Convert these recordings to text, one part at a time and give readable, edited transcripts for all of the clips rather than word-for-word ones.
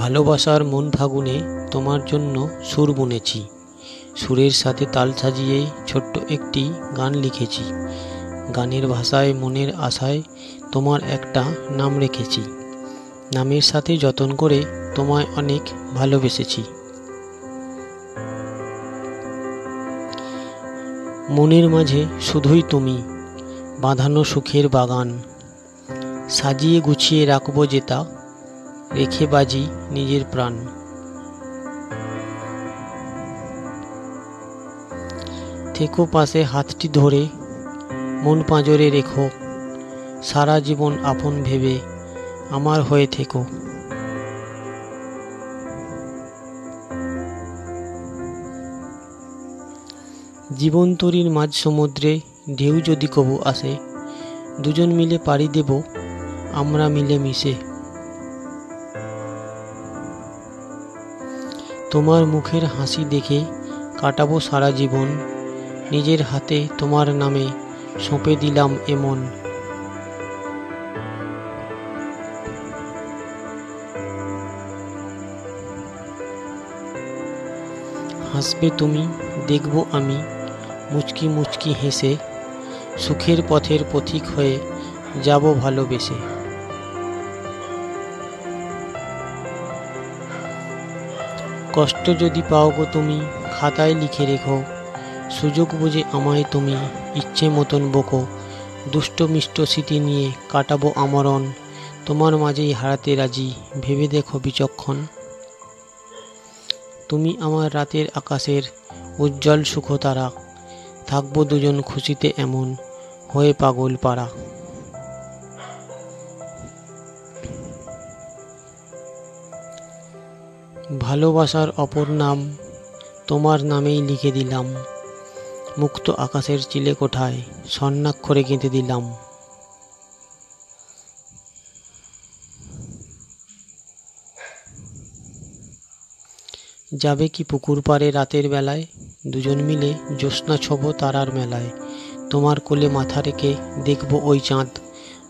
ভালোবাসার মন ফাগুনে তোমার জন্য সুর বুনেছি, সুরের সাথে তাল সাজিয়ে ছোট্ট একটি গান লিখেছি। গানের ভাষায় মনের আশায় তোমার একটা নাম রেখেছি, নামের সাথে যতন করে তোমায় অনেক ভালোবেসেছি। মনের মাঝে শুধুই তুমি, বাঁধানো সুখের বাগান, সাজিয়ে গুছিয়ে রাখবো যেতা, রেখে বাজি নিজের প্রাণ। থেকো পাশে হাতটি ধরে, মন পাঁজরে রেখো, সারা জীবন আপন ভেবে আমার হয়ে থেকো। জীবন তরীর মাঝ সমুদ্রে ঢেউ যদি কবু আসে, দুজন মিলে পাড়ি দেব আমরা মিলে মিশে। তোমার মুখের হাসি দেখে কাটাবো সারা জীবন, নিজের হাতে তোমার নামে সঁপে দিলাম এমন। হাসবে তুমি, দেখব আমি মুচকি মুচকি হেসে, সুখের পথের পথিক হয়ে যাব ভালোবেসে। কষ্ট যদি পাও গো তুমি, খাতায় লিখে রেখো, সুযোগ বুঝে আমায় তুমি ইচ্ছে মতন বকো। দুষ্ট মিষ্ট স্মৃতি নিয়ে কাটাবো আমরণ, তোমার মাঝেই হারাতে রাজি ভেবে দেখো বিচক্ষণ। তুমি আমার রাতের আকাশের উজ্জ্বল সুখতারা, থাকবো দুজন খুশিতে এমন হয়ে পাগল পাড়া। ভালোবাসার অপর নাম তোমার নামেই লিখে দিলাম, মুক্ত আকাশের চিলে কোঠায় স্বর্ণাক্ষরে গেঁথে দিলাম। যাবে কি পুকুর পাড়ে রাতের বেলায়, দুজন মিলে জ্যোৎস্না ছোবো তারার মেলায়। তোমার কোলে মাথা রেখে দেখবো ওই চাঁদ,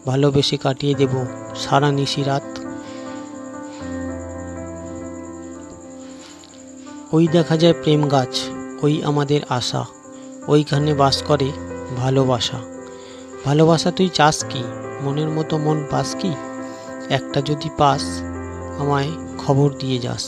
ভালোবেসে কাটিয়ে দেব সারা নিশি রাত। ওই দেখা যায় প্রেম গাছ, ওই আমাদের আশা, ওইখানে বাস করে ভালোবাসা। ভালোবাসা তুই চাস কি, মনের মতো মন পাস কি? একটা যদি পাস আমায় খবর দিয়ে যাস।